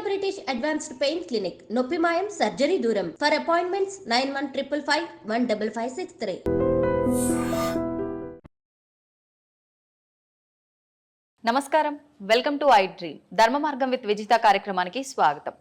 British advanced pain clinic, నొప్పి మాయం, surgery దూరం. For appointments 9155515563. నమస్కారం, వెల్కమ్ టు ఐ డ్రీమ్. ధర్మ మార్గం విత్ విజిత కార్యక్రమానికి స్వాగతం.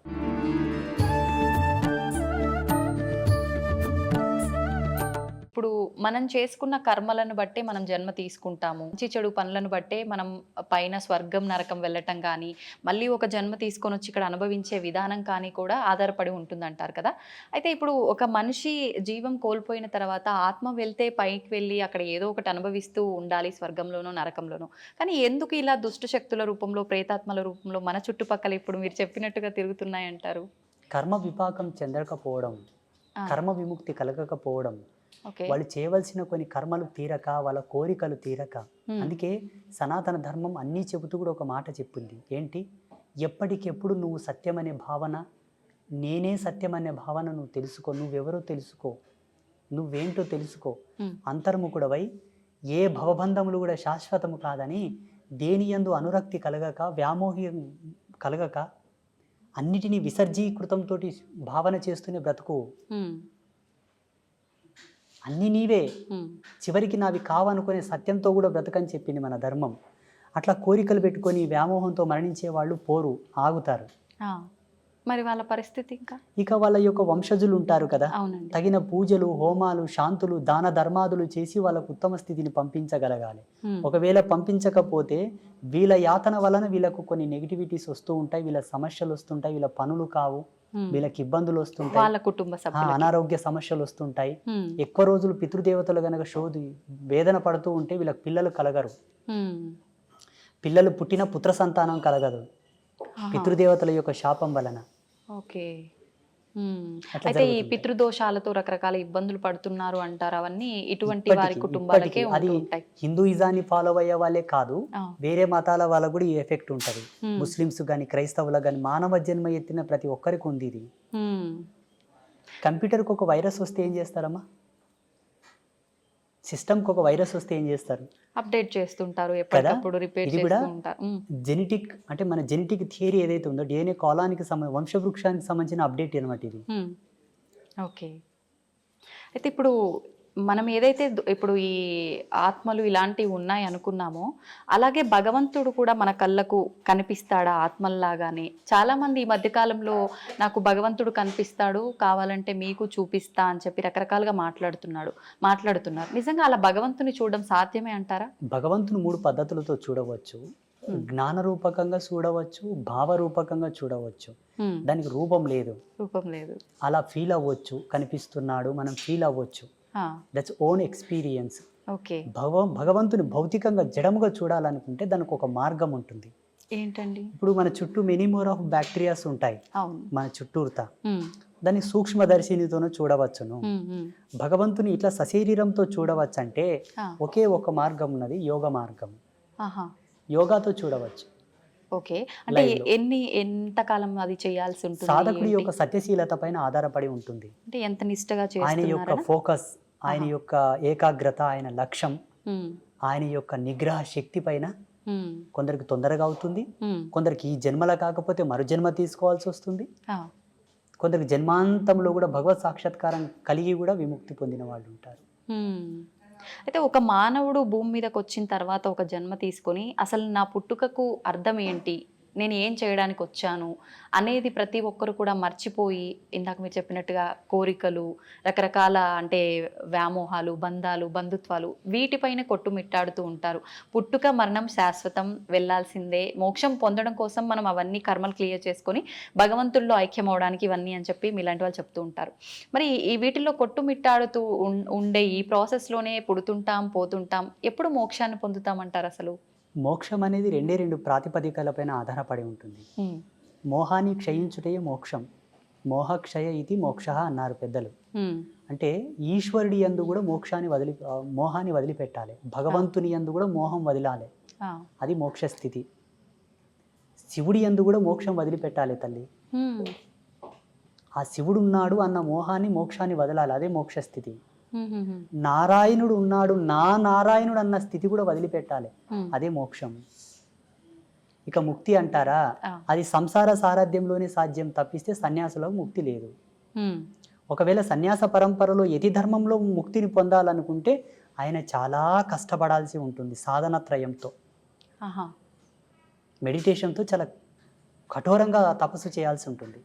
ఇప్పుడు మనం చేసుకున్న కర్మలను బట్టే మనం జన్మ తీసుకుంటాము. మంచి చెడు పనులను బట్టే మనం పైన స్వర్గం నరకం వెళ్ళటం కానీ, మళ్ళీ ఒక జన్మ తీసుకొని వచ్చి ఇక్కడ అనుభవించే విధానం కానీ కూడా ఆధారపడి ఉంటుందంటారు కదా. అయితే ఇప్పుడు ఒక మనిషి జీవం కోల్పోయిన తర్వాత ఆత్మ వెళ్తే పైకి వెళ్ళి అక్కడ ఏదో ఒకటి అనుభవిస్తూ ఉండాలి, స్వర్గంలోనో నరకంలోనో. కానీ ఎందుకు ఇలా దుష్ట శక్తుల రూపంలో, ప్రేతాత్మల రూపంలో మన చుట్టుపక్కల ఇప్పుడు మీరు చెప్పినట్టుగా తిరుగుతున్నాయంటారు? కర్మ విపాకం చెందకపోవడం, కర్మ విముక్తి కలగకపోవడం, ఓకే, వాళ్ళు చేయవలసిన కొన్ని కర్మలు తీరక, వాళ్ళ కోరికలు తీరక. అందుకే సనాతన ధర్మం అన్నీ చెబుతూ కూడా ఒక మాట చెప్పింది. ఏంటి? ఎప్పటికెప్పుడు నువ్వు సత్యం అనే భావన, నేనే సత్యం అనే భావన నువ్వు తెలుసుకో. నువ్వెవరో తెలుసుకో, నువ్వేంటో తెలుసుకో. అంతర్ముఖుడవై ఏ భవబంధములు కూడా శాశ్వతము కాదని, దేని యందు అనురక్తి కలగక, వ్యామోహం కలగక, అన్నిటినీ విసర్జీకృతంతో భావన చేస్తూనే బ్రతుకు. అన్నీ నీవే, చివరికి నావి కావనుకునే సత్యంతో కూడా బ్రతకని చెప్పింది మన ధర్మం. అట్లా కోరికలు పెట్టుకొని వ్యామోహంతో మరణించే వాళ్ళు పోరు, ఆగుతారు. మరి వాళ్ళ పరిస్థితి ఇక వాళ్ళ యొక్క వంశజులు ఉంటారు కదా, తగిన పూజలు, హోమాలు, శాంతులు, దాన ధర్మాదులు చేసి వాళ్ళకు ఉత్తమ స్థితిని పంపించగలగాలి. ఒకవేళ పంపించకపోతే వీళ్ళ యాతన వలన వీళ్ళకు కొన్ని నెగిటివిటీస్ వస్తూ ఉంటాయి, వీళ్ళ సమస్యలు వస్తుంటాయి, వీళ్ళ పనులు కావు, వీళ్ళకి ఇబ్బందులు వస్తుంటాయి, వాళ్ళ కుటుంబ సభ్యులు అనారోగ్య సమస్యలు వస్తుంటాయి. ఎక్కువ రోజులు పితృదేవతలు గనక వేదన పడుతూ ఉంటే వీళ్ళకి పిల్లలు కలగరు. పిల్లలు పుట్టిన పుత్ర సంతానం కలగదు, పితృదేవతల యొక్క శాపం వలన. ఓకే. అయితే ఈ పితృదోషాలతో రకరకాల ఇబ్బందులు పడుతున్నారు అంటారు. అవన్నీ ఇటువంటి వారి కుటుంబాలకే ఉంటాయి. హిందూయిజాన్ని ఫాలో అయ్యే వాళ్ళే కాదు, వేరే మతాల వాళ్ళకు కూడా ఈ ఎఫెక్ట్ ఉంటది. ముస్లిమ్స్ గాని, క్రైస్తవులకు గాని, మానవ జన్మ ఎత్తిన ప్రతి ఒక్కరికి ఉంది ఇది. కంప్యూటర్కి ఒక వైరస్ వస్తే ఏం చేస్తారమ్మా? సిస్టమ్కి ఒక వైరస్ వస్తే ఏం చేస్తారు? అప్డేట్ చేస్తుంటారు, ఎప్పటికప్పుడు రిపేర్ చేస్తుంటారు. జెనెటిక్ అంటే మన జెనెటిక్ థియరీ ఏదైతే ఉందో, డిఎన్ఏ కాలానికి వంశవృక్షానికి సంబంధించిన అప్డేట్ అనమాట ఇది. ఓకే. అయితే ఇప్పుడు మనం ఏదైతే ఇప్పుడు ఈ ఆత్మలు ఇలాంటివి ఉన్నాయి అనుకున్నామో, అలాగే భగవంతుడు కూడా మన కళ్ళకు కనిపిస్తాడా ఆత్మల్లాగానే? చాలామంది ఈ మధ్యకాలంలో నాకు భగవంతుడు కనిపిస్తాడు, కావాలంటే మీకు చూపిస్తా అని చెప్పి రకరకాలుగా మాట్లాడుతున్నారు. నిజంగా అలా భగవంతుని చూడడం సాధ్యమే అంటారా? భగవంతుని 3 పద్ధతులతో చూడవచ్చు. జ్ఞాన రూపకంగా చూడవచ్చు, భావ రూపకంగా చూడవచ్చు. దానికి రూపం లేదు. అలా ఫీల్ అవ్వచ్చు, కనిపిస్తున్నాడు, మనం ఫీల్ అవ్వచ్చు. That's own experience. భగవంతుని భౌతికంగా జడముగా చూడాలనుకుంటే దానికి ఒక మార్గం ఉంటుంది. ఏంటండి? ఇప్పుడు మన చుట్టూ మెనీ మోర్ ఆఫ్ బ్యాక్టీరియాస్ ఉంటాయి మన చుట్టూరుతా. దాన్ని సూక్ష్మదర్శినితోనూ చూడవచ్చును. భగవంతుని ఇట్లా సశరీరంతో చూడవచ్చు అంటే ఒకే ఒక మార్గం ఉన్నది, యోగ మార్గం. యోగాతో చూడవచ్చు. ఓకే. అంటే ఎంతకాలం అది చేయాల్సి ఉంటుంది? సాధకుడి యొక్క సత్యశీలత పైన ఆధారపడి ఉంటుంది. అంటే ఎంత నిష్టగా ఆయన యొక్క ఫోకస్, ఆయన యొక్క ఏకాగ్రత, ఆయన లక్ష్యం, ఆయన యొక్క నిగ్రహ శక్తి పైన కొందరికి తొందరగా అవుతుంది, కొందరికి ఈ జన్మల కాకపోతే మరు జన్మ తీసుకోవాల్సి వస్తుంది, కొందరికి జన్మాంతంలో కూడా భగవత్ సాక్షాత్కారం కలిగి కూడా విముక్తి పొందిన వాళ్ళు ఉంటారు. అయితే ఒక మానవుడు భూమి మీదకి వచ్చిన తర్వాత ఒక జన్మ తీసుకొని అసలు నా పుట్టుకకు అర్థం ఏంటి, నేను ఏం చేయడానికి వచ్చాను అనేది ప్రతి ఒక్కరు కూడా మర్చిపోయి, ఇందాక మీరు చెప్పినట్టుగా కోరికలు, రకరకాల అంటే వ్యామోహాలు, బంధాలు, బంధుత్వాలు, వీటిపైన కొట్టుమిట్టాడుతూ ఉంటారు. పుట్టుక మరణం శాశ్వతం, వెళ్ళాల్సిందే, మోక్షం పొందడం కోసం మనం అవన్నీ కర్మలు క్లియర్ చేసుకొని భగవంతుల్లో ఐక్యం అవడానికి ఇవన్నీ అని చెప్పి మీలాంటి వాళ్ళు చెప్తూ ఉంటారు. మరి ఈ వీటిల్లో కొట్టుమిట్టాడుతూ ఉండే ఈ ప్రాసెస్లోనే పుడుతుంటాం, పోతుంటాం, ఎప్పుడు మోక్షాన్ని పొందుతామంటారు? అసలు మోక్షం అనేది 2 ప్రాతిపదికలపైన ఆధారపడి ఉంటుంది. మోహాన్ని క్షయించుటే మోక్షం, మోహక్షయ ఇది మోక్ష అన్నారు పెద్దలు. అంటే ఈశ్వరుడి యందు కూడా మోహాన్ని వదిలిపెట్టాలి, భగవంతుని యందు కూడా మోహం వదిలాలి, అది మోక్ష స్థితి. శివుడి యందు కూడా మోక్షం వదిలిపెట్టాలి తల్లి. ఆ శివుడు ఉన్నాడు అన్న మోహాన్ని, మోక్షాన్ని వదలాలి, అదే మోక్ష స్థితి. నారాయణుడు ఉన్నాడు, నా నారాయణుడు అన్న స్థితి కూడా వదిలిపెట్టాలి, అదే మోక్షం. ఇక ముక్తి అంటారా, అది సంసార సారథ్యంలోనే సాధ్యం తప్పిస్తే సన్యాసులకు ముక్తి లేదు. ఒకవేళ సన్యాస పరంపరలో యతి ధర్మంలో ముక్తిని పొందాలనుకుంటే ఆయన చాలా కష్టపడాల్సి ఉంటుంది సాధనత్రయంతో, మెడిటేషన్తో చాలా కఠోరంగా తపస్సు చేయాల్సి ఉంటుంది.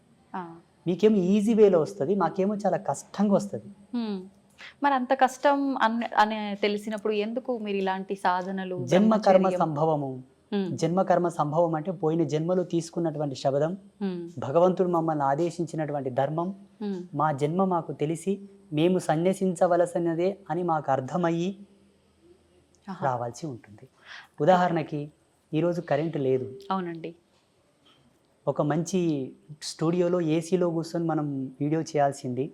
మీకేమో ఈజీ వేలో వస్తుంది, మాకేమో చాలా కష్టంగా వస్తుంది. మరి అంత కష్టం అని తెలిసినప్పుడు ఎందుకు మీరు ఇలాంటి సాధనలు? జన్మకర్మ సంభవము. జన్మకర్మ సంభవం అంటే పోయిన జన్మలో తీసుకున్నటువంటి శబ్దం, భగవంతుడు మమ్మల్ని ఆదేశించినటువంటి ధర్మం, మా జన్మ మాకు తెలిసి మేము సన్యసించవలసినదే అని మాకు అర్థమయ్యి రావాల్సి ఉంటుంది. ఉదాహరణకి ఈరోజు కరెంటు లేదు. అవునండి. ఒక మంచి స్టూడియోలో ఏసీలో కూర్చొని మనం వీడియో చేయాల్సింది,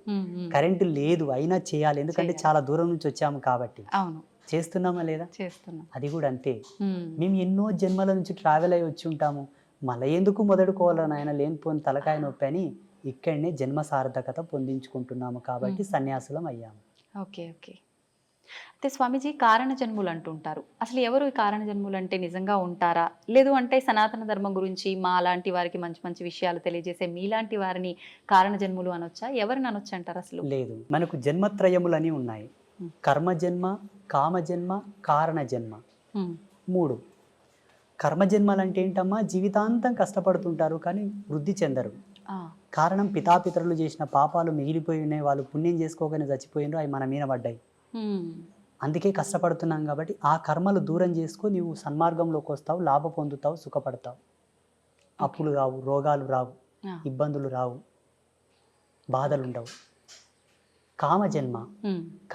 కరెంటు లేదు అయినా చేయాలి, ఎందుకంటే చాలా దూరం నుంచి వచ్చాము కాబట్టి. అవును, చేస్తున్నామా లేదా? చేస్తున్నాం. అది కూడా అంతే. మేము ఎన్నో జన్మల నుంచి ట్రావెల్ అయ్యి వచ్చి ఉంటాము, మళ్ళీ ఎందుకు మొదలుకోవాలని ఆయన లేనిపోని తలకాయ నొప్పి అని ఇక్కడనే జన్మ సార్థకత పొందించుకుంటున్నాము కాబట్టి సన్యాసులం అయ్యాము. Okay okay. అయితే స్వామీజీ, కారణ జన్ములు అంటుంటారు. అసలు ఎవరు ఈ కారణ జన్ములు అంటే నిజంగా ఉంటారా? లేదు అంటే సనాతన ధర్మం గురించి మా లాంటి వారికి మంచి మంచి విషయాలు తెలియజేసే మీలాంటి వారిని కారణ జన్ములు అనొచ్చా? ఎవరిని అనొచ్చు అంటారు అసలు? లేదు, మనకు జన్మత్రయములని ఉన్నాయి. కర్మజన్మ, కామజన్మ, కారణ జన్మ. 3 కర్మజన్మలు అంటే ఏంటమ్మా? జీవితాంతం కష్టపడుతుంటారు కానీ వృద్ధి చెందరు. కారణం పితాపితరులు చేసిన పాపాలు మిగిలిపోయి ఉన్నాయి, వాళ్ళు పుణ్యం చేసుకోగానే చచ్చిపోయినారు, అవి మన మీద పడ్డాయి. అందుకే కష్టపడుతున్నాం కాబట్టి ఆ కర్మలు దూరం చేసుకో, నీవు సన్మార్గంలోకి వస్తావు, లాభ పొందుతావు, సుఖపడతావు. అప్పులు రావు, రోగాలు రావు, ఇబ్బందులు రావు, బాధలు ఉండవు. కామజన్మ.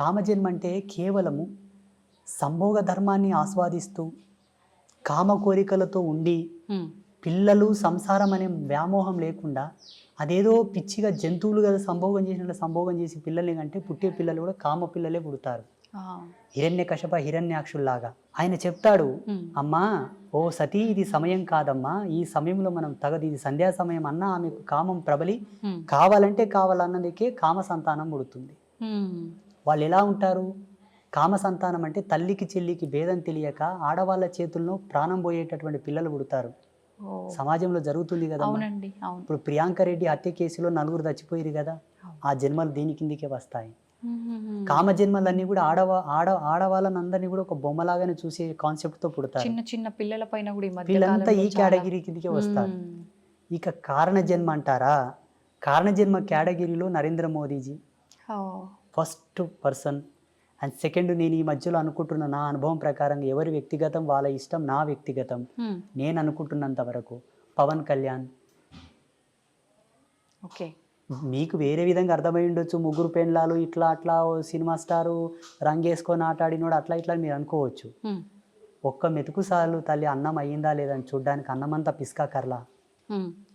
కామజన్మ అంటే కేవలము సంభోగ ధర్మాన్ని ఆస్వాదిస్తూ కామ కోరికలతో ఉండి పిల్లలు సంసారం అనే వ్యామోహం లేకుండా అదేదో పిచ్చిగా జంతువులు కదా సంభోగం చేసినట్లు సంభోగం చేసి పిల్లల్ని కంటే పుట్టే పిల్లలు కూడా కామ పిల్లలే పుడతారు. హిరణ్యకశప హిరణ్యాక్షుల్లాగా. ఆయన చెప్తాడు, అమ్మా ఓ సతీ, ఇది సమయం కాదమ్మా, ఈ సమయంలో మనం తగదు, ఇది సంధ్యా సమయం అన్నా ఆమెకు కామం ప్రబలి కావాలంటే కావాలన్నదికే కామ సంతానం పుడుతుంది. వాళ్ళు ఎలా ఉంటారు? కామ సంతానం అంటే తల్లికి చెల్లికి భేదం తెలియక ఆడవాళ్ళ చేతుల్లో ప్రాణం పోయేటటువంటి పిల్లలు పుడతారు. సమాజంలో జరుగుతుంది కదా. ఇప్పుడు ప్రియాంక రెడ్డి హత్య కేసులో 4 చచ్చిపోయారు కదా, ఆ జన్మలు దీని కిందికే వస్తాయి. కామ జన్మలన్నీ కూడా ఆడవాళ్ళని కూడా ఒక బొమ్మలాగానే చూసే కాన్సెప్ట్ తో పుడతారు. చిన్న చిన్న పిల్లల పైన కూడా వీళ్ళంతా ఈ కేటగిరీ కిందికే వస్తారు. ఇక కారణ జన్మ అంటారా? కారణ జన్మ కేటగిరీలో Narendra Modiji first person. And second, నేను ఈ మధ్యలో అనుకుంటున్న నా అనుభవం ప్రకారం ఎవరి వ్యక్తిగతం వాళ్ళ ఇష్టం, నా వ్యక్తిగతం నేను అనుకుంటున్నంత వరకు పవన్ కళ్యాణ్. ఓకే, మీకు వేరే విధంగా అర్థమై ఉండొచ్చు, 3 పెండ్లాలు ఇట్లా అట్లా సినిమా స్టారు రంగేసుకొని ఆటాడినోడు అట్లా ఇట్లా మీరు అనుకోవచ్చు. ఒక్క మెతుకు సార్లు తల్లి అన్నం అయ్యిందా లేదని చూడ్డానికి అన్నమంతా పిస్కా కర్లా.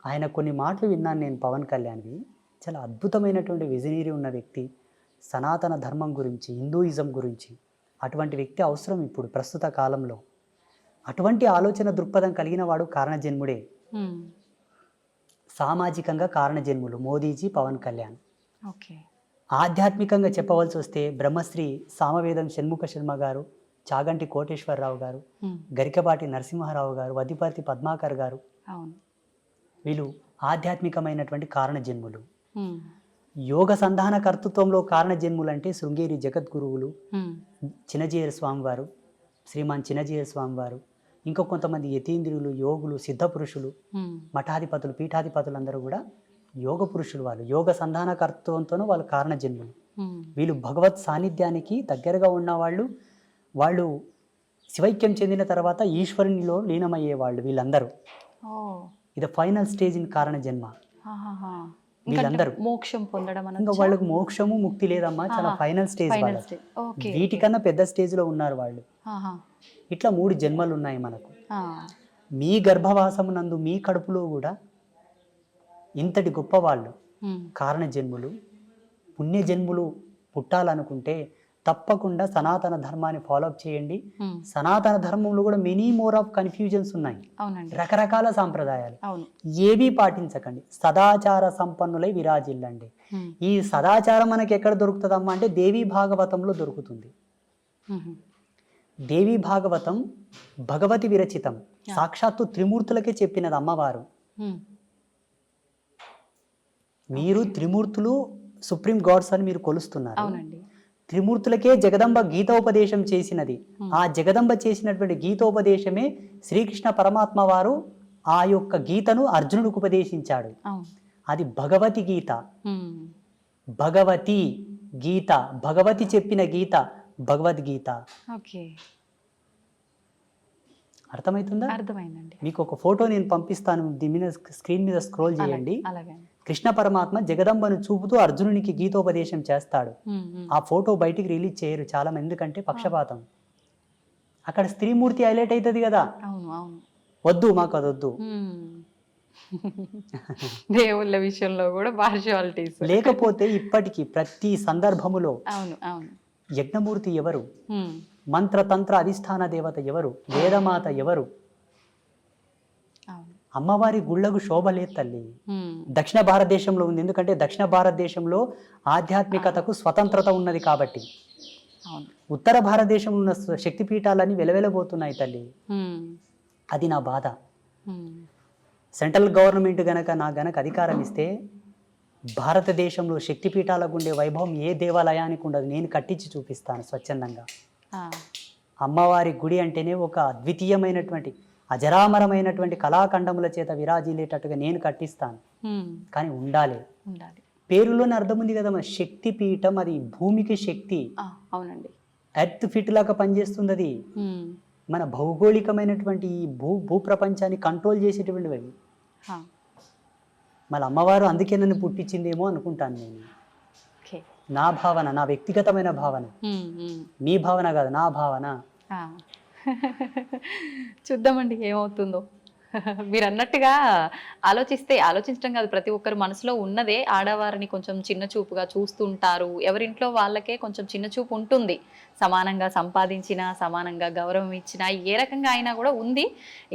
ఆయన కొన్ని మాటలు విన్నాను నేను పవన్ కళ్యాణ్వి, చాలా అద్భుతమైనటువంటి విజనరీ ఉన్న వ్యక్తి. సనాతన ధర్మం గురించి, హిందూయిజం గురించి అటువంటి వ్యక్తి అవసరం ఇప్పుడు ప్రస్తుత కాలంలో. అటువంటి ఆలోచన దృక్పథం కలిగిన వాడు కారణజన్ముడే. సామాజికంగా కారణజన్ములు మోదీజీ, పవన్ కళ్యాణ్. ఆధ్యాత్మికంగా చెప్పవలసి వస్తే బ్రహ్మశ్రీ సామవేదం షణ్ముఖ శర్మ గారు, చాగంటి కోటేశ్వరరావు గారు, గరికపాటి నరసింహారావు గారు, వదిపర్తి పద్మాకర్ గారు, వీళ్ళు ఆధ్యాత్మికమైనటువంటి కారణజన్ములు. యోగ సంధాన కర్తృత్వంలో కారణజన్ములు అంటే శృంగేరి జగద్గురువులు, చిన్నజీయర్ స్వామి వారు, శ్రీమాన్ చిన్నజీయర్ స్వామి వారు, ఇంకా కొంతమంది యతీంద్రులు, యోగులు, సిద్ధ పురుషులు, మఠాధిపతులు, పీఠాధిపతులు అందరూ కూడా యోగ పురుషులు. వాళ్ళు యోగ సంధాన కర్తృత్వంతోనూ వాళ్ళు కారణజన్ములు. వీళ్ళు భగవత్ సాన్నిధ్యానికి దగ్గరగా ఉన్నవాళ్ళు. వాళ్ళు శివైక్యం చెందిన తర్వాత ఈశ్వరునిలో లీనమయ్యేవాళ్ళు వీళ్ళందరూ. ఇది ఫైనల్ స్టేజ్ ఇన్ కారణ జన్మ. వీళ్ళందరూ మోక్షం పొందడం. ఇంకా వాళ్ళకు మోక్షము ముక్తి లేదమ్మా, చాలా ఫైనల్ స్టేజ్. వీటికన్నా పెద్ద స్టేజ్ లో ఉన్నారు వాళ్ళు. ఇట్లా 3 జన్మలు ఉన్నాయి మనకు. మీ గర్భవాసము నందు మీ కడుపులో కూడా ఇంతటి గొప్ప వాళ్ళు కారణ జన్ములు, పుణ్య జన్ములు పుట్టాలనుకుంటే తప్పకుండా సనాతన ధర్మాన్ని ఫాలోఅప్ చేయండి. సనాతన ధర్మంలో కూడా మెనీ మోర్ ఆఫ్ కన్ఫ్యూజన్స్ ఉన్నాయి, రకరకాల సాంప్రదాయాలు. ఏవి పాటించకండి, సదాచార సంపన్నులై విరాజిల్లండి. ఈ సదాచారం మనకి ఎక్కడ దొరుకుతుందమ్మా అంటే దేవీ భాగవతంలో దొరుకుతుంది. దేవి భాగవతం భగవతి విరచితం. సాక్షాత్తు త్రిమూర్తులకే చెప్పినది అమ్మవారు. మీరు త్రిమూర్తులు సుప్రీం గాడ్స్ అని మీరు కొలుస్తున్నారు. అవునండి. త్రిమూర్తులకే జగదంబ గీతోపదేశం చేసినది. ఆ జగదంబ చేసినటువంటి గీతోపదేశమే శ్రీకృష్ణ పరమాత్మ వారు ఆ యొక్క గీతను అర్జునుడికి ఉపదేశించాడు. అది భగవతి గీత. భగవతి గీత, భగవతి చెప్పిన గీత భగవద్గీత. ఓకే, అర్థమవుతుందా? అర్థమైందండి. మీకు ఒక ఫోటో నేను పంపిస్తాను, దీని మీద స్క్రీన్ మీద స్క్రోల్ చేయండి. అలాగే. కృష్ణ పరమాత్మ జగదంబను చూపుతూ అర్జునునికి గీతోపదేశం చేస్తాడు. ఆ ఫోటో బయటికి రిలీజ్ చేయరు చాలా మంది, ఎందుకంటే పక్షపాతం. అక్కడ స్త్రీమూర్తి హైలైట్ అవుతుంది కదా. అవును అవును. వద్దు, మాకు అది వద్దు. దేవుళ్ళ విషయంలో కూడా పార్షియాలిటీస్. లేకపోతే ఇప్పటికీ ప్రతి సందర్భములో అవును అవును. యజ్ఞమూర్తి ఎవరు, మంత్రతంత్ర అధిష్టాన దేవత ఎవరు, వేదమాత ఎవరు? అమ్మవారి గుళ్ళకు శోభ లేదు తల్లి. దక్షిణ భారతదేశంలో ఉంది, ఎందుకంటే దక్షిణ భారతదేశంలో ఆధ్యాత్మికతకు స్వతంత్రత ఉన్నది కాబట్టి. ఉత్తర భారతదేశంలో ఉన్న శక్తిపీఠాలన్నీ వెలవెలబోతున్నాయి తల్లి. అది నా బాధ. సెంట్రల్ గవర్నమెంట్ గనక అధికారం ఇస్తే భారతదేశంలో శక్తిపీఠాలకు ఉండే వైభవం ఏ దేవాలయానికి ఉండదు. నేను కట్టించి చూపిస్తాను స్వచ్ఛందంగా. అమ్మవారి గుడి అంటేనే ఒక అద్వితీయమైనటువంటి అజరామరమైనటువంటి కళాఖండముల చేత విరాజిల్లేటట్టుగా నేను కట్టిస్తాను. కానీ ఉండాలి. పేరులోనే అర్థం ఉంది కదా, శక్తి పీఠం, అది భూమికి శక్తి. అవునండి. ఎర్త్ ఫిట్ లాగా పనిచేస్తుంది అది. మన భౌగోళికమైనటువంటి ఈ భూప్రపంచాన్ని కంట్రోల్ చేసేటువంటివి. మళ్ళీ అమ్మవారు అందుకే నన్ను పుట్టించిందేమో అనుకుంటాను నేను. నా భావన, నా వ్యక్తిగతమైన భావన. మీ భావన కాదు, నా భావన. చూద్దామండి ఏమవుతుందో. మీరు అన్నట్టుగా ఆలోచించడం కాదు, ప్రతి ఒక్కరు మనసులో ఉన్నదే. ఆడవారిని కొంచెం చిన్న చూపుగా చూస్తుంటారు. ఎవరింట్లో వాళ్ళకే కొంచెం చిన్న చూపు ఉంటుంది. సమానంగా సంపాదించినా, సమానంగా గౌరవం ఇచ్చినా, ఏ రకంగా అయినా కూడా ఉంది.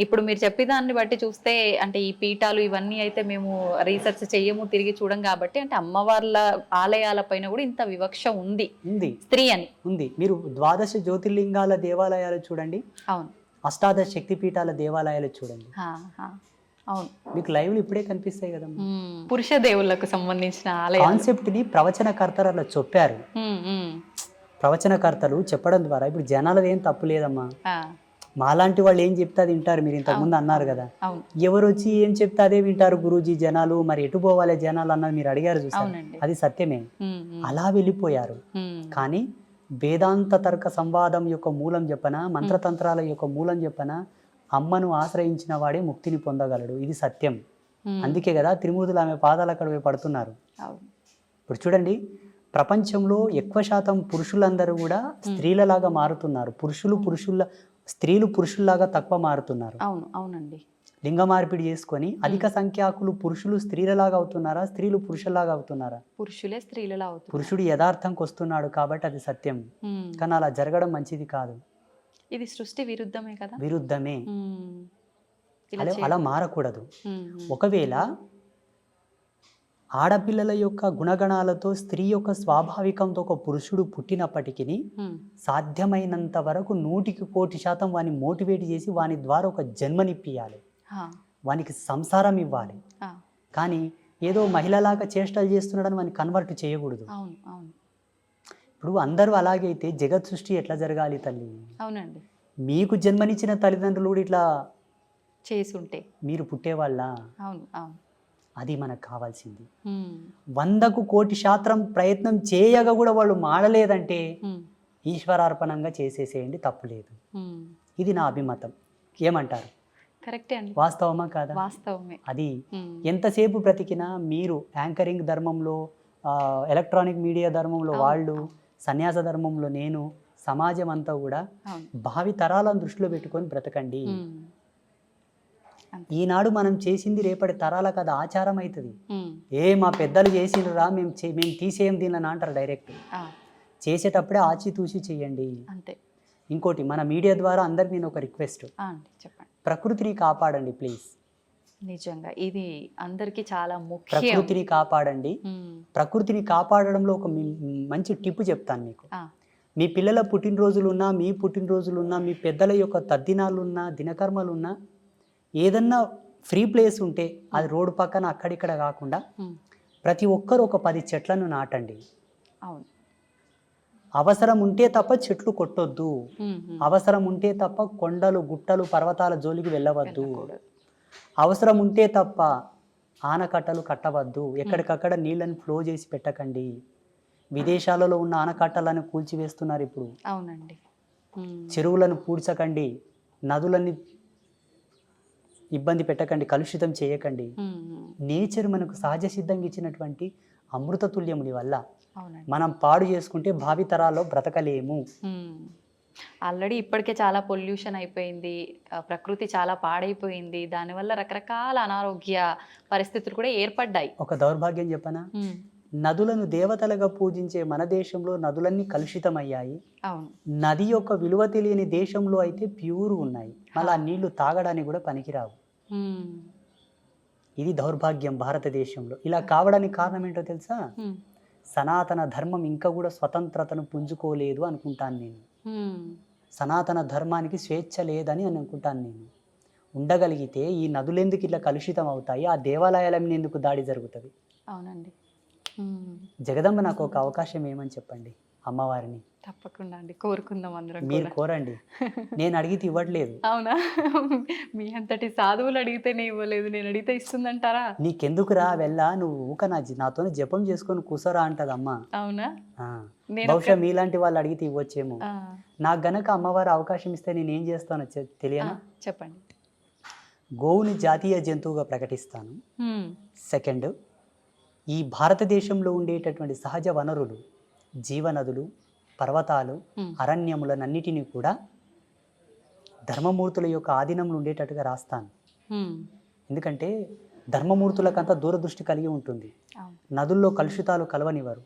ఇప్పుడు మీరు చెప్పేదాన్ని బట్టి చూస్తే, అంటే ఈ పీఠాలు ఇవన్నీ అయితే మేము రీసెర్చ్ చెయ్యము, తిరిగి చూడం కాబట్టి, అంటే అమ్మవార్ల ఆలయాల పైన కూడా ఇంత వివక్ష ఉంది స్త్రీ అని ఉంది. మీరు ద్వాదశ జ్యోతిర్లింగాల దేవాలయాలు చూడండి. అవును. అష్టాదశ శక్తిపీఠాల దేవాలయాలు చూడండి. అవును, మీకు లైవ్లు ఇప్పుడే కనిపిస్తాయి కదా. పురుష దేవుళ్ళకు సంబంధించిన కాన్సెప్ట్ ని ప్రవచనకర్తలు అలా చెప్పారు. ప్రవచనకర్తలు చెప్పడం ద్వారా ఇప్పుడు జనాలది ఏం తప్పు లేదమ్మా. మాలాంటి వాళ్ళు ఏం చెప్తే అది వింటారు. మీరు ఇంతకుముందు అన్నారు కదా, ఎవరు వచ్చి ఏం చెప్తే అదే వింటారు గురూజీ జనాలు. మరి ఎటు పోవాలి జనాలు అన్నది మీరు అడిగారు, చూసారు, అది సత్యమే. అలా వెళ్ళిపోయారు. కానీ వేదాంత తర్క సంవాదం యొక్క మూలం చెప్పన, మంత్రతంత్రాల యొక్క మూలం చెప్పన, అమ్మను ఆశ్రయించిన వాడే ముక్తిని పొందగలడు. ఇది సత్యం. అందుకే కదా త్రిమూర్తులు ఆమె పాదాల అక్కడ పడుతున్నారు. ఇప్పుడు చూడండి, ప్రపంచంలో ఎక్కువ శాతం పురుషులందరూ కూడా స్త్రీలలాగా మారుతున్నారు. స్త్రీలు పురుషుల్లాగా తక్కువ మారుతున్నారు. అవును అవునండి. లింగ మార్పిడి చేసుకొని అధిక సంఖ్యాకులు పురుషులు స్త్రీలలాగా అవుతున్నారా, స్త్రీలు పురుషుల్లాగా అవుతున్నారా? పురుషులే స్త్రీలలా అవుతున్నారు. పురుషుడు యథార్థంకి వస్తున్నాడు కాబట్టి అది సత్యం. కానీ అలా జరగడం మంచిది కాదు. ఇది సృష్టి విరుద్ధమే కదా. విరుద్ధమే. అలా మారకూడదు. ఒకవేళ ఆడపిల్లల యొక్క గుణగణాలతో స్త్రీ యొక్క స్వాభావికంతో ఒక పురుషుడు పుట్టినప్పటికీ సాధ్యమైనంత వరకు 100% వాని మోటివేట్ చేసి వాని ద్వారా ఒక జన్మనిప్పియాలి, వానికి సంసారం ఇవ్వాలి. కానీ ఏదో మహిళలాగా చేష్టలు చేస్తున్నాడని వాని కన్వర్ట్ చేయకూడదు. ఇప్పుడు అందరూ అలాగే అయితే జగత్ సృష్టి ఎట్లా జరగాలి తల్లి? అవునండి. మీకు జన్మనిచ్చిన తల్లిదండ్రులు కూడా ఇట్లా చేసుంటే మీరు పుట్టేవాళ్ళ? అవును అవును. అది మనకు కావాల్సింది. 100% ప్రయత్నం చేయగా కూడా వాళ్ళు మాడలేదంటే ఈశ్వరార్పణంగా చేసేసేయండి, తప్పులేదు. ఇది నా అభిమతం. ఏమంటారు? కరెక్టే అండి. వాస్తవమా కాదా? వాస్తవమే. అది ఎంతసేపు బ్రతికినా మీరు యాంకరింగ్ ధర్మంలో, ఎలక్ట్రానిక్ మీడియా ధర్మంలో వాళ్ళు, సన్యాస ధర్మంలో నేను, సమాజం అంతా కూడా భావి తరాలను దృష్టిలో పెట్టుకొని బ్రతకండి. ఈనాడు మనం చేసింది రేపటి తరాలకు అది ఆచారం అవుతుంది. మా పెద్దలు చేసిండ్రా మేము తీసేయం దీనిని అంటారు డైరెక్ట్. చేసేటప్పుడే ఆచితూచి చెయ్యండి. అంతే. ఇంకోటి, మన మీడియా ద్వారా అందరికి నేను ఒక రిక్వెస్ట్, చెప్పండి, ప్రకృతిని కాపాడండి ప్లీజ్. నిజంగా ఇది అందరికీ చాలా ముఖ్యం. ప్రకృతిని కాపాడండి. ప్రకృతిని కాపాడడంలో ఒక మంచి టిప్ చెప్తాను మీకు. మీ పిల్లల పుట్టినరోజులున్నా, మీ పుట్టినరోజులున్నా, మీ పెద్దల యొక్క తద్దినాలున్నా, దినకర్మలున్నా, ఏదన్నా ఫ్రీ ప్లేస్ ఉంటే అది రోడ్డు పక్కన అక్కడిక్కడ కాకుండా ప్రతి ఒక్కరు ఒక 10 చెట్లను నాటండి. అవును. అవసరం ఉంటే తప్ప చెట్లు కొట్టొద్దు. అవసరం ఉంటే తప్ప కొండలు, గుట్టలు, పర్వతాల జోలికి వెళ్ళవద్దు. అవసరం ఉంటే తప్ప ఆనకట్టలు కట్టవద్దు. ఎక్కడికక్కడ నీళ్ళని ఫ్లో చేసి పెట్టకండి. విదేశాలలో ఉన్న ఆనకట్టలను కూల్చివేస్తున్నారు ఇప్పుడు. అవునండి. చెరువులను పూడ్చకండి, నదులని ఇబ్బంది పెట్టకండి, కలుషితం చేయకండి. నేచర్ మనకు సహజ సిద్ధంగా ఇచ్చినటువంటి అమృత తుల్యముని వల్ల మనం పాడు చేసుకుంటే భావితరాల్లో బ్రతకలేము. ఆల్రెడీ ఇప్పటికే చాలా పొల్యూషన్ అయిపోయింది, ప్రకృతి చాలా పాడైపోయింది, దానివల్ల రకరకాల అనారోగ్య పరిస్థితులు కూడా ఏర్పడ్డాయి. ఒక దౌర్భాగ్యం చెప్పనా, నదులను దేవతలుగా పూజించే మన దేశంలో నదులన్నీ కలుషితమయ్యాయి. నది యొక్క విలువ తెలియని దేశంలో అయితే ప్యూర్ ఉన్నాయి, మళ్ళీ ఆ నీళ్లు తాగడానికి కూడా పనికిరావు. ఇది దౌర్భాగ్యం భారతదేశంలో. ఇలా కావడానికి కారణం ఏంటో తెలుసా, సనాతన ధర్మం ఇంకా కూడా స్వతంత్రతను పుంజుకోలేదు అనుకుంటాను నేను. సనాతన ధర్మానికి స్వేచ్ఛ లేదని అనుకుంటాను నేను. ఉండగలిగితే ఈ నదులెందుకు ఇట్లా కలుషితం అవుతాయి, ఆ దేవాలయాల మీద ఎందుకు దాడి జరుగుతుంది? అవునండి. జగదంబ నాకు ఒక అవకాశం ఏమని చెప్పండి, అమ్మవారిని. తప్పకుండా అండి, కోరుకుందాం అందరం. మీరు కోరండి, నేను అడిగితే ఇవ్వట్లేదు. అవునా? మీ అంతటి సాధువులు అడిగితేనే ఇవ్వలేదు, నేను అడిగితే ఇస్తుందంటారా? నీకెందుకురా వెళ్ళా, నువ్వు ఊక నాతో జపం చేసుకొని కూసరా అంటది అమ్మ. అవునా? బహుశా మీలాంటి వాళ్ళు అడిగితే ఇవ్వచ్చేమో. నాకు గనక అమ్మవారు అవకాశం ఇస్తే నేను ఏం చేస్తానో తెలియనా? చెప్పండి. గోవుని జాతీయ జంతువుగా ప్రకటిస్తాను. సెకండ్, ఈ భారతదేశంలో ఉండేటటువంటి సహజ వనరులు, జీవనదులు, పర్వతాలు, అరణ్యములనన్నిటినీ కూడా ధర్మమూర్తుల యొక్క ఆధీనంలో ఉండేటట్టుగా రాస్తాను. ఎందుకంటే ధర్మమూర్తులకంతా దూరదృష్టి కలిగి ఉంటుంది. నదుల్లో కలుషితాలు కలవనివ్వరు,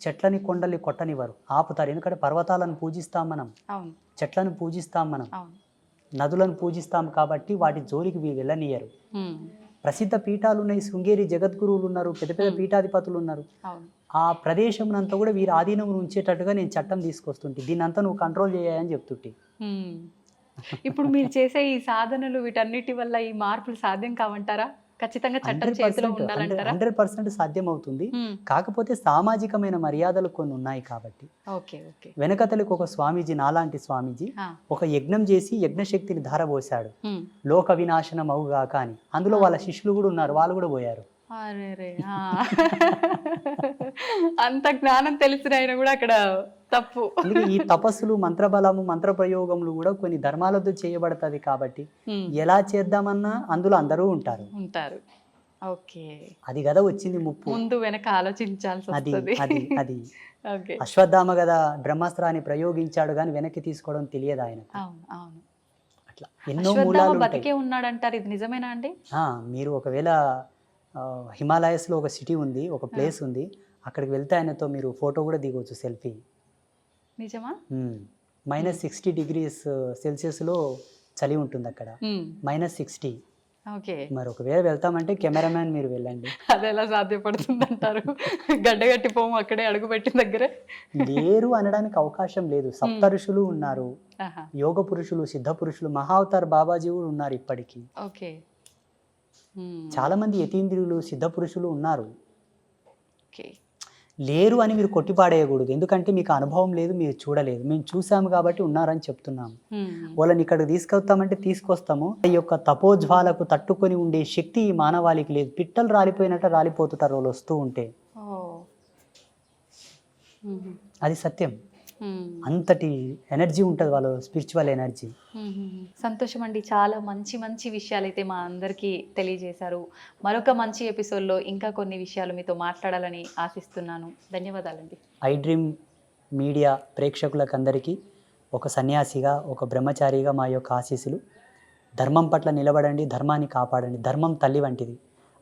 చెట్లని కొండల్ని కొట్టనివ్వరు, ఆపుతారు. ఎందుకంటే పర్వతాలను పూజిస్తాం మనం, చెట్లను పూజిస్తాం మనం, నదులను పూజిస్తాం కాబట్టి వాటి జోలికి వెళ్ళనియరు. ప్రసిద్ధ పీఠాలు ఉన్నాయి, శృంగేరి జగద్గురువులు ఉన్నారు, పెద్ద పెద్ద పీఠాధిపతులు ఉన్నారు. ఆ ప్రదేశం అంతా కూడా వీరి ఆధీనం ఉంచేటట్టుగా నేను చట్టం తీసుకొస్తుంటే, దీన్ని అంతా నువ్వు కంట్రోల్ చేయాలని చెప్తుంటే. ఇప్పుడు మీరు చేసే ఈ సాధనలు వీటన్నిటి వల్ల ఈ మార్పులు సాధ్యం కావంటారా? ఖచ్చితంగా చట్టం చేతిలో ఉండాలంటారా? 100% సాధ్యం అవుతుంది. కాకపోతే సామాజికమైన మర్యాదలు కొన్ని ఉన్నాయి కాబట్టి. వెనకతలకు ఒక స్వామీజీ, నాలాంటి స్వామీజీ ఒక యజ్ఞం చేసి యజ్ఞశక్తిని ధారపోసాడు, లోక వినాశనం అవుగాక అని. అందులో వాళ్ళ శిష్యులు కూడా ఉన్నారు, వాళ్ళు కూడా పోయారు. అంత జ్ఞానం తెలిసిన ఆయన కూడా అక్కడ తప్పు. ఈ తపస్సులు, మంత్రబలము, మంత్ర ప్రయోగములు కూడా కొన్ని ధర్మాలతో చేయబడతాయి కాబట్టి ఎలా చేద్దామన్నా అందులో అందరూ ఉంటారు. అది కదా వచ్చింది ముప్పు, ముందు వెనక ఆలోచించాల్సి వస్తుంది. అది అశ్వత్థామ కదా బ్రహ్మాస్త్రాన్ని ప్రయోగించాడు కానీ వెనక్కి తీసుకోవడం తెలియదు ఆయన. అట్లా ఎన్నో మూలాలు బతికే ఉన్నాడంటారు. ఇది నిజమేనా అండి? మీరు ఒకవేళ హిమాలయస్లో ఒక సిటీ ఉంది, ఒక ప్లేస్ ఉంది, అక్కడికి వెళ్తే ఆయనతో మీరు ఫోటో కూడా దిగవచ్చు, సెల్ఫీ. నిజమా? -60 degrees సెల్సియస్లో చలి ఉంటుంది అక్కడ, -60. మరి ఒకవేళ వెళ్తామంటే కెమెరామ్యాన్ మీరు వెళ్ళండి. అది ఎలా సాధ్యపడుతుంది అంటారు? గడ్డగట్టి పోము అక్కడే అడుగు పెట్టిన దగ్గర లేరు అనడానికి అవకాశం లేదు. సప్త ఋషులు ఉన్నారు, యోగ పురుషులు, సిద్ధ పురుషులు, మహావతార్ బాబాజీ కూడా ఉన్నారు ఇప్పటికీ. చాలా మంది యతీంద్రియులు, సిద్ధ పురుషులు ఉన్నారు. లేరు అని మీరు కొట్టిపాడేయకూడదు, ఎందుకంటే మీకు అనుభవం లేదు, మీరు చూడలేదు. మేము చూసాము కాబట్టి ఉన్నారని చెప్తున్నాము. వాళ్ళని ఇక్కడికి తీసుకొస్తామంటే తీసుకొస్తాము. ఈ యొక్క తపోజ్వాలకు తట్టుకొని ఉండే శక్తి ఈ మానవాళికి లేదు. పిట్టలు రాలిపోయినట్టు రాలిపోతుంటారు వాళ్ళు వస్తూ ఉంటే. అది సత్యం. అంతటి ఎనర్జీ ఉంటుంది వాళ్ళ స్పిరిచువల్ ఎనర్జీ. సంతోషం అండి, చాలా మంచి మంచి విషయాలు అయితే మా అందరికీ తెలియజేశారు. మరొక మంచి ఎపిసోడ్లో ఇంకా కొన్ని విషయాలు మీతో మాట్లాడాలని ఆశిస్తున్నాను. ధన్యవాదాలండి. ఐ డ్రీమ్ మీడియా ప్రేక్షకులకు అందరికీ ఒక సన్యాసిగా, ఒక బ్రహ్మచారిగా మా యొక్క ఆశీస్సులు. ధర్మం పట్ల నిలబడండి, ధర్మాన్ని కాపాడండి. ధర్మం తల్లి వంటిది.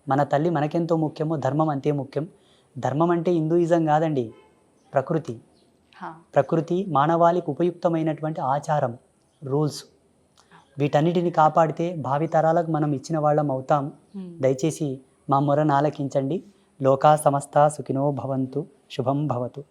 మన తల్లి మనకెంతో ముఖ్యమో ధర్మం అంతే ముఖ్యం. ధర్మం అంటే హిందూయిజం కాదండి, ప్రకృతి. ప్రకృతి మానవాళికి ఉపయుక్తమైనటువంటి ఆచారం, రూల్స్, వీటన్నిటిని కాపాడితే భావితరాలకు మనం ఇచ్చిన వాళ్ళం అవుతాం. దయచేసి మా మొరను ఆలకించండి. లోకా సమస్త సుఖినో భవంతు. శుభం భవతు.